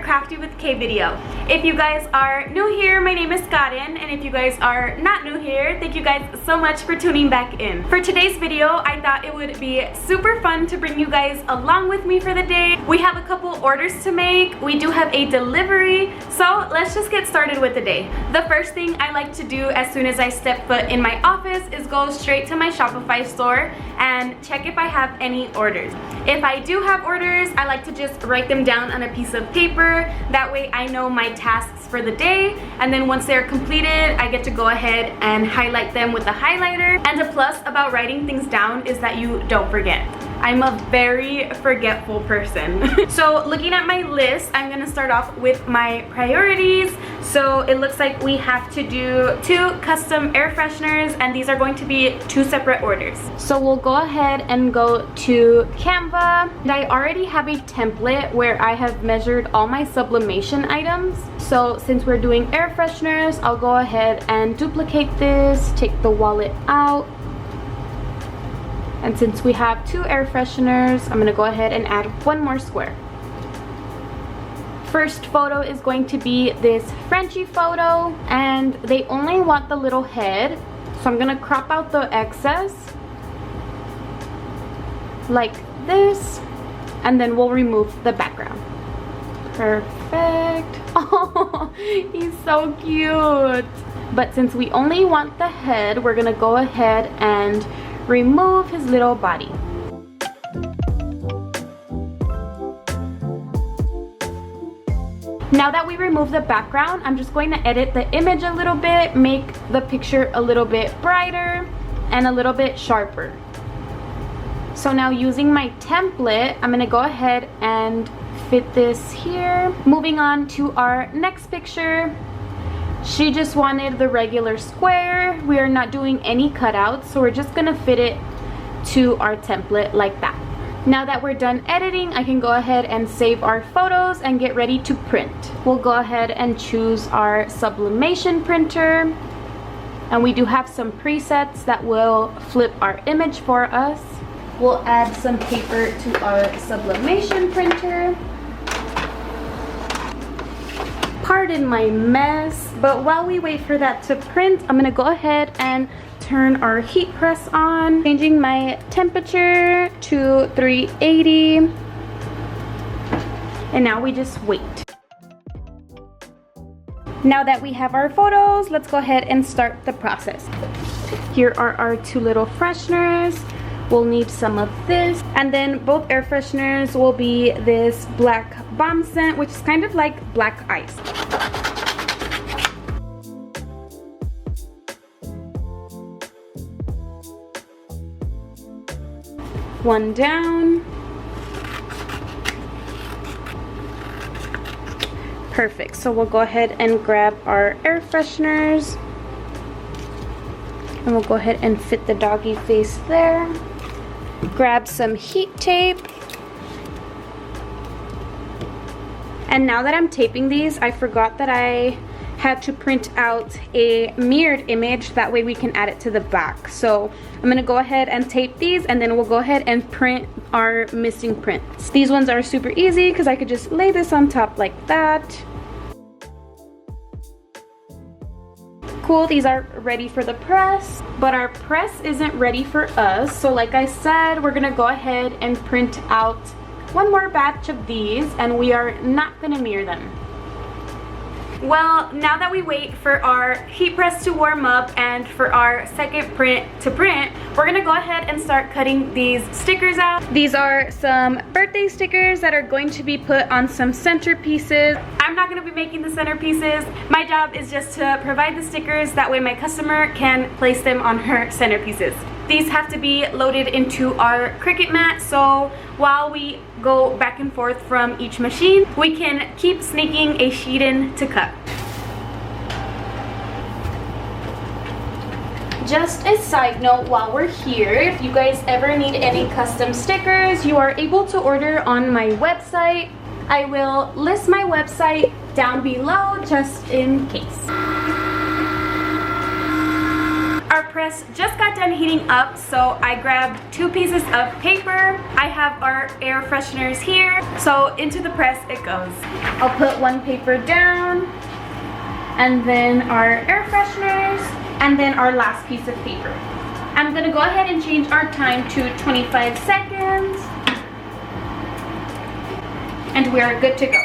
Crafty with K video. If you guys are new here, my name is Karen, and if you guys are not new here, thank you guys so much for tuning back in. For today's video, I thought it would be super fun to bring you guys along with me for the day. We have a couple orders to make. We do have a delivery, so let's just get started with the day. The first thing I like to do as soon as I step foot in my office is go straight to my Shopify store and check if I have any orders. If I do have orders, I like to just write them down on a piece of paper. That way I know my tasks for the day, and then once they're completed, I get to go ahead and highlight them with a highlighter. And the plus about writing things down is that you don't forget. I'm a very forgetful person. So looking at my list, I'm gonna start off with my priorities. So it looks like we have to do 2 custom air fresheners, and these are going to be 2 separate orders. So we'll go ahead and go to Canva. And I already have a template where I have measured all my sublimation items. So since we're doing air fresheners, I'll go ahead and duplicate this, take the wallet out. And since we have 2 air fresheners, I'm gonna go ahead and add 1 more square. First photo is going to be this Frenchie photo, and they only want the little head. So I'm gonna crop out the excess like this, and then we'll remove the background. Perfect. Oh, he's so cute. But since we only want the head, we're gonna go ahead and remove his little body. Now that we remove the background, I'm just going to edit the image a little bit, make the picture a little bit brighter and a little bit sharper. So now using my template, I'm gonna go ahead and fit this here. Moving on to our next picture. She just wanted the regular square. We are not doing any cutouts, so we're just gonna fit it to our template like that. Now that we're done editing, I can go ahead and save our photos and get ready to print. We'll go ahead and choose our sublimation printer. And we do have some presets that will flip our image for us. We'll add some paper to our sublimation printer. Pardon my mess, but while we wait for that to print, I'm gonna go ahead and turn our heat press on, changing my temperature to 380. And now we just wait. Now that we have our photos, let's go ahead and start the process. Here are our 2 little fresheners. We'll need some of this, and then both air fresheners will be this black bomb scent, which is kind of like black ice. One down. Perfect. So we'll go ahead and grab our air fresheners, and we'll go ahead and fit the doggy face there. Grab some heat tape. And now that I'm taping these, I forgot that I had to print out a mirrored image. That way we can add it to the back. So I'm gonna go ahead and tape these, and then we'll go ahead and print our missing prints. These ones are super easy because I could just lay this on top like that. Cool, these are ready for the press, but our press isn't ready for us. So like I said, we're gonna go ahead and print out 1 more batch of these, and we are not gonna mirror them. Well, now that we wait for our heat press to warm up and for our second print to print, we're gonna go ahead and start cutting these stickers out. These are some birthday stickers that are going to be put on some centerpieces. I'm not gonna be making the centerpieces. My job is just to provide the stickers, that way my customer can place them on her centerpieces. These have to be loaded into our Cricut mat, so while we go back and forth from each machine, we can keep sneaking a sheet in to cut. Just a side note while we're here, if you guys ever need any custom stickers, you are able to order on my website. I will list my website down below just in case. Our press just got done heating up, so I grabbed 2 pieces of paper. I have our air fresheners here, so into the press it goes. I'll put 1 paper down, and then our air fresheners, and then our last piece of paper. I'm gonna go ahead and change our time to 25 seconds, and we're good to go.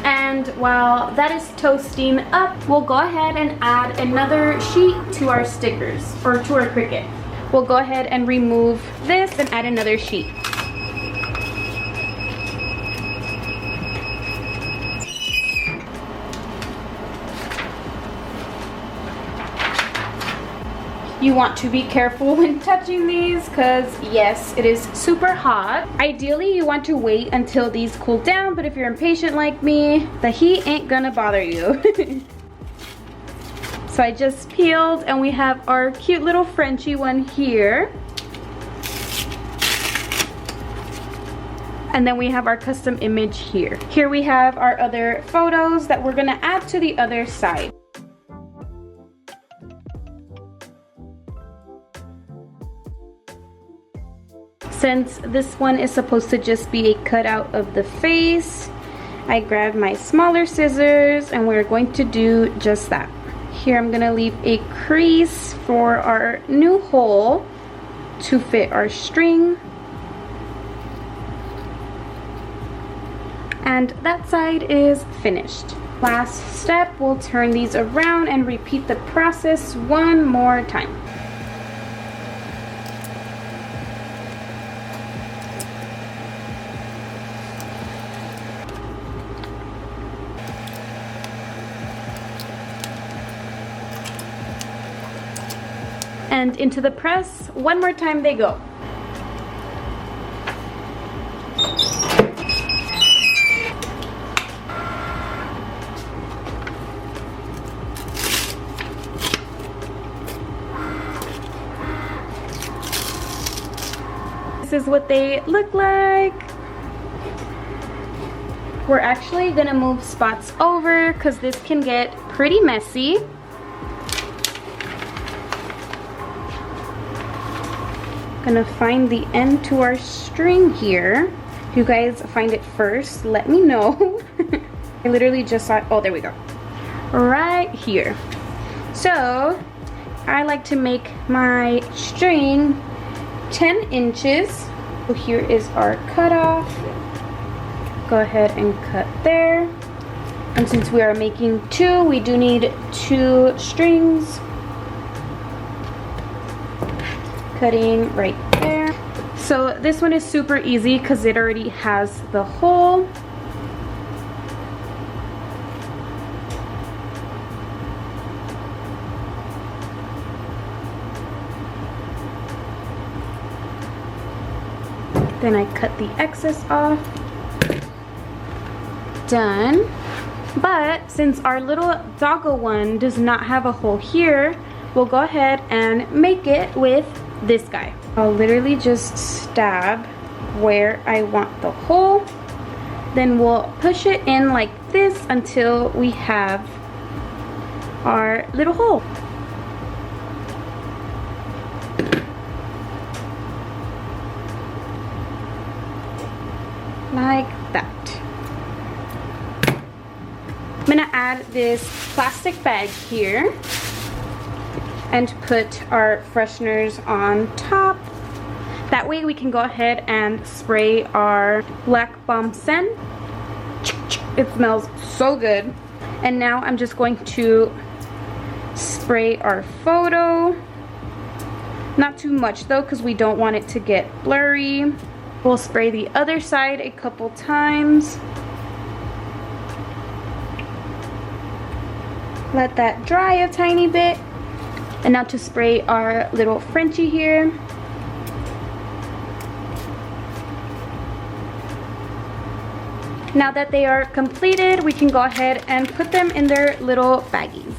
And while that is toasting up, we'll go ahead and add another sheet to our stickers, or to our Cricut. We'll go ahead and remove this and add another sheet. You want to be careful when touching these because yes, it is super hot. Ideally, you want to wait until these cool down, but if you're impatient like me, the heat ain't gonna bother you. So I just peeled, and we have our cute little Frenchy one here. And then we have our custom image here. Here we have our other photos that we're gonna add to the other side. Since this one is supposed to just be a cutout of the face, I grabbed my smaller scissors and we're going to do just that. Here I'm gonna leave a crease for our new hole to fit our string. And that side is finished. Last step, we'll turn these around and repeat the process 1 more time. And into the press, 1 more time they go. This is what they look like. We're actually gonna move spots over because this can get pretty messy. Gonna find the end to our string here. If you guys find it first, let me know. I literally just saw it. Oh, there we go. Right here. So I like to make my string 10 inches. So here is our cutoff. Go ahead and cut there. And since we are making 2, we do need 2 strings. Cutting right there. So this one is super easy because it already has the hole. Then I cut the excess off. Done. But since our little doggo one does not have a hole here, we'll go ahead and make it with this guy. I'll literally just stab where I want the hole. Then we'll push it in like this until we have our little hole. Like that. I'm gonna add this plastic bag here and put our fresheners on top. That way we can go ahead and spray our black bomb scent. It smells so good. And now I'm just going to spray our photo. Not too much though, because we don't want it to get blurry. We'll spray the other side a couple times. Let that dry a tiny bit. And now to spray our little Frenchie here. Now that they are completed, we can go ahead and put them in their little baggies.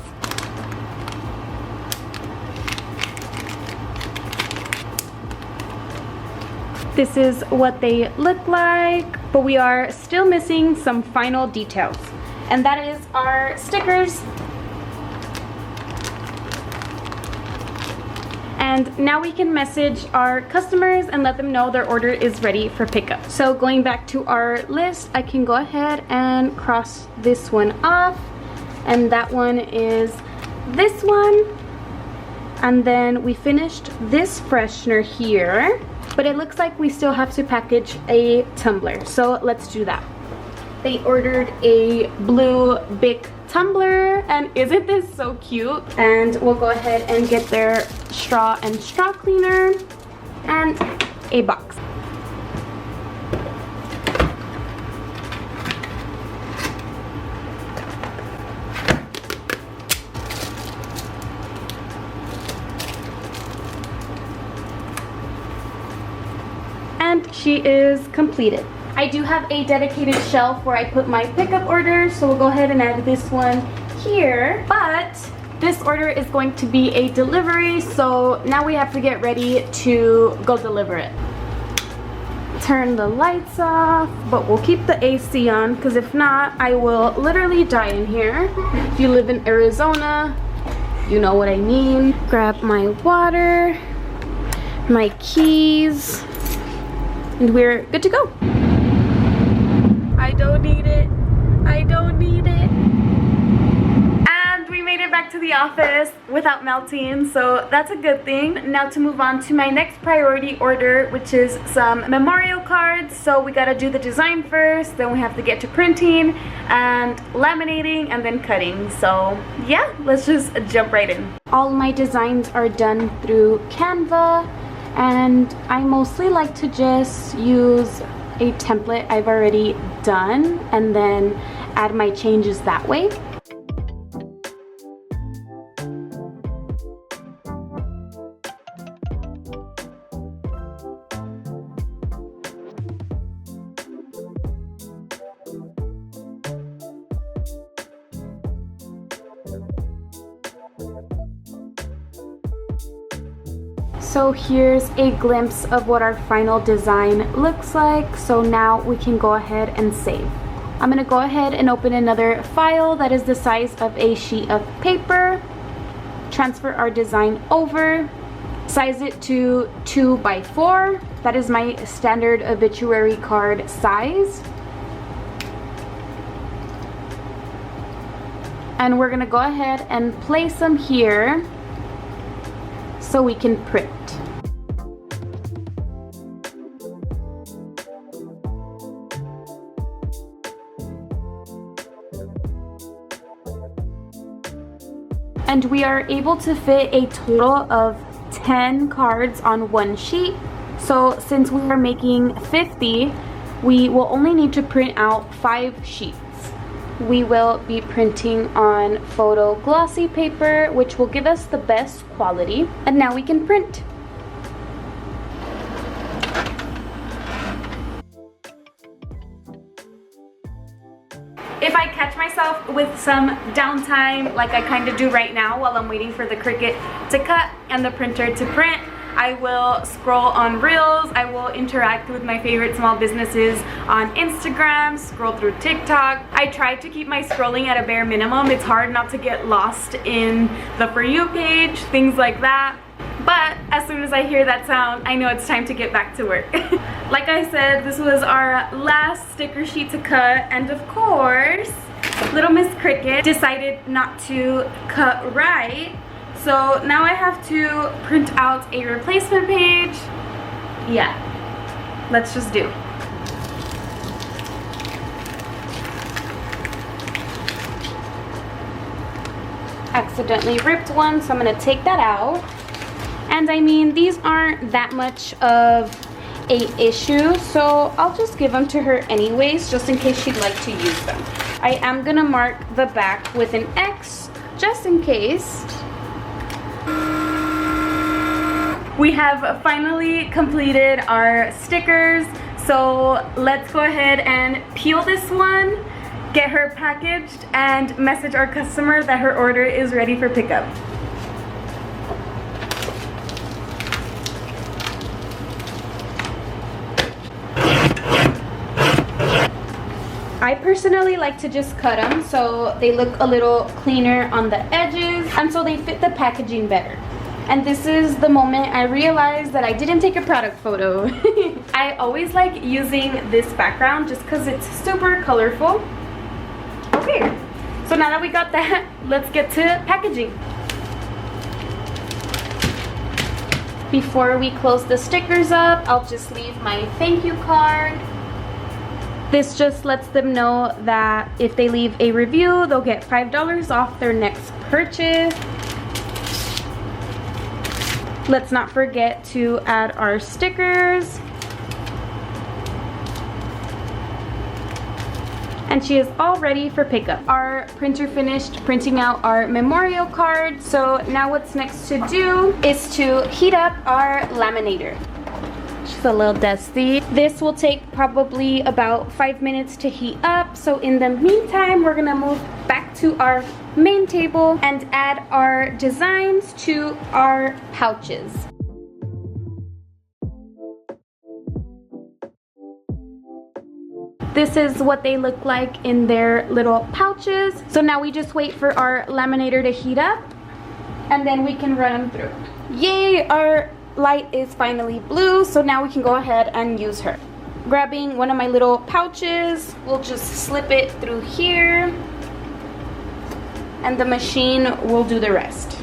This is what they look like, but we are still missing some final details, and that is our stickers. And now we can message our customers and let them know their order is ready for pickup. So going back to our list, I can go ahead and cross this one off, and that one is this one. And then we finished this freshener here, but it looks like we still have to package a tumbler, so let's do that. They ordered a blue big tumbler, and isn't this so cute? And we'll go ahead and get their straw and straw cleaner and a box. And she is completed. I do have a dedicated shelf where I put my pickup orders, so we'll go ahead and add this one here. But this order is going to be a delivery, so now we have to get ready to go deliver it. Turn the lights off, but we'll keep the AC on, because if not, I will literally die in here. If you live in Arizona, you know what I mean. Grab my water, my keys, and we're good to go. I don't need it. I don't need it. And we made it back to the office without melting, so that's a good thing. Now to move on to my next priority order, which is some memorial cards. So we gotta do the design first, then we have to get to printing and laminating and then cutting. So yeah, let's just jump right in. All my designs are done through Canva, and I mostly like to just use a template I've already done and then add my changes that way. So here's a glimpse of what our final design looks like. So now we can go ahead and save. I'm gonna go ahead and open another file that is the size of a sheet of paper. Transfer our design over. Size it to 2 by 4. That is my standard obituary card size. And we're gonna go ahead and place them here so we can print. And we are able to fit a total of 10 cards on one sheet. So since we are making 50, we will only need to print out 5 sheets. We will be printing on photo glossy paper, which will give us the best quality. And now we can print. If I catch myself with some downtime, like I kind of do right now while I'm waiting for the Cricut to cut and the printer to print, I will scroll on Reels, I will interact with my favorite small businesses on Instagram, scroll through TikTok. I try to keep my scrolling at a bare minimum. It's hard not to get lost in the For You page, things like that. But as soon as I hear that sound, I know it's time to get back to work. Like I said, this was our last sticker sheet to cut, and of course, Little Miss Cricut decided not to cut right. So now I have to print out a replacement page. Yeah, let's just do. Accidentally ripped one, so I'm gonna take that out. And I mean, these aren't that much of a issue, so I'll just give them to her anyways, just in case she'd like to use them. I am gonna mark the back with an X, just in case. We have finally completed our stickers, so let's go ahead and peel this one, get her packaged, and message our customer that her order is ready for pickup. I personally like to just cut them so they look a little cleaner on the edges and so they fit the packaging better. And this is the moment I realized that I didn't take a product photo. I always like using this background just because it's super colorful. Okay, so now that we got that, let's get to packaging. Before we close the stickers up, I'll just leave my thank you card. This just lets them know that if they leave a review, they'll get $5 off their next purchase. Let's not forget to add our stickers. And she is all ready for pickup. Our printer finished printing out our memorial card, so now what's next to do is to heat up our laminator. She's a little dusty. This will take probably about 5 minutes to heat up, so in the meantime we're gonna move back to our main table and add our designs to our pouches. This is what they look like in their little pouches. So now we just wait for our laminator to heat up and then we can run them through. Yay, our light is finally blue, so now we can go ahead and use her. Grabbing one of my little pouches, we'll just slip it through here and the machine will do the rest.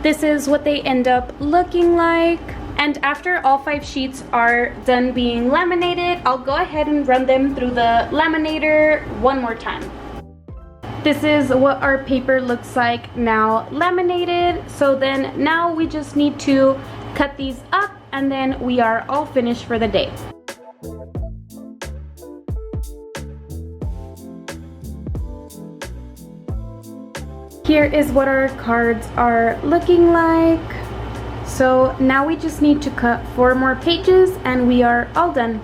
This is what they end up looking like. And after all 5 sheets are done being laminated, I'll go ahead and run them through the laminator one more time. This is what our paper looks like now laminated. So then now we just need to cut these up and then we are all finished for the day. Here is what our cards are looking like. So now we just need to cut 4 more pages and we are all done.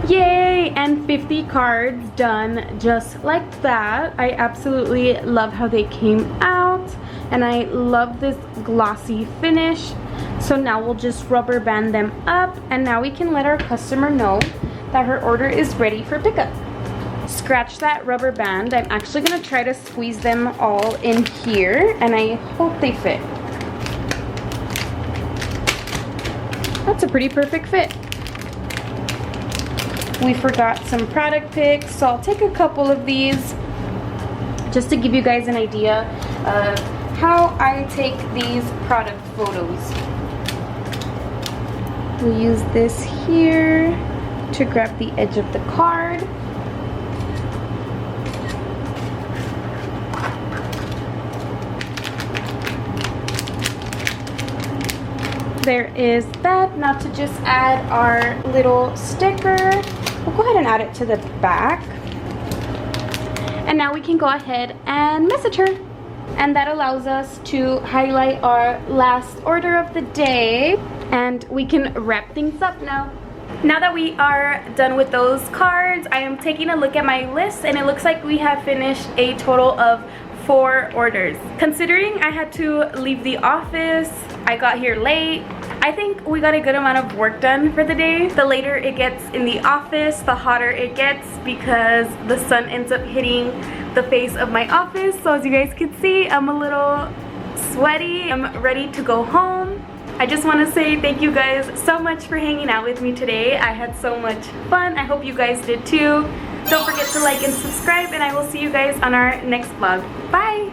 Yay! And 50 cards done just like that. I absolutely love how they came out and I love this glossy finish. So now we'll just rubber band them up and now we can let our customer know that her order is ready for pickup. Scratch that rubber band. I'm actually gonna try to squeeze them all in here and I hope they fit. That's a pretty perfect fit. We forgot some product pics, so I'll take a couple of these just to give you guys an idea of how I take these product photos. We'll use this here to grab the edge of the card. There is that. Now to just add our little sticker, we'll go ahead and add it to the back. And now we can go ahead and message her. And that allows us to highlight our last order of the day. And we can wrap things up now. Now that we are done with those cards, I am taking a look at my list and it looks like we have finished a total of 4 orders. Considering I had to leave the office, I got here late, I think we got a good amount of work done for the day. The later it gets in the office, the hotter it gets because the sun ends up hitting the face of my office. So as you guys can see, I'm a little sweaty. I'm ready to go home. I just want to say thank you guys so much for hanging out with me today. I had so much fun. I hope you guys did too. Don't forget to like and subscribe and I will see you guys on our next vlog. Bye!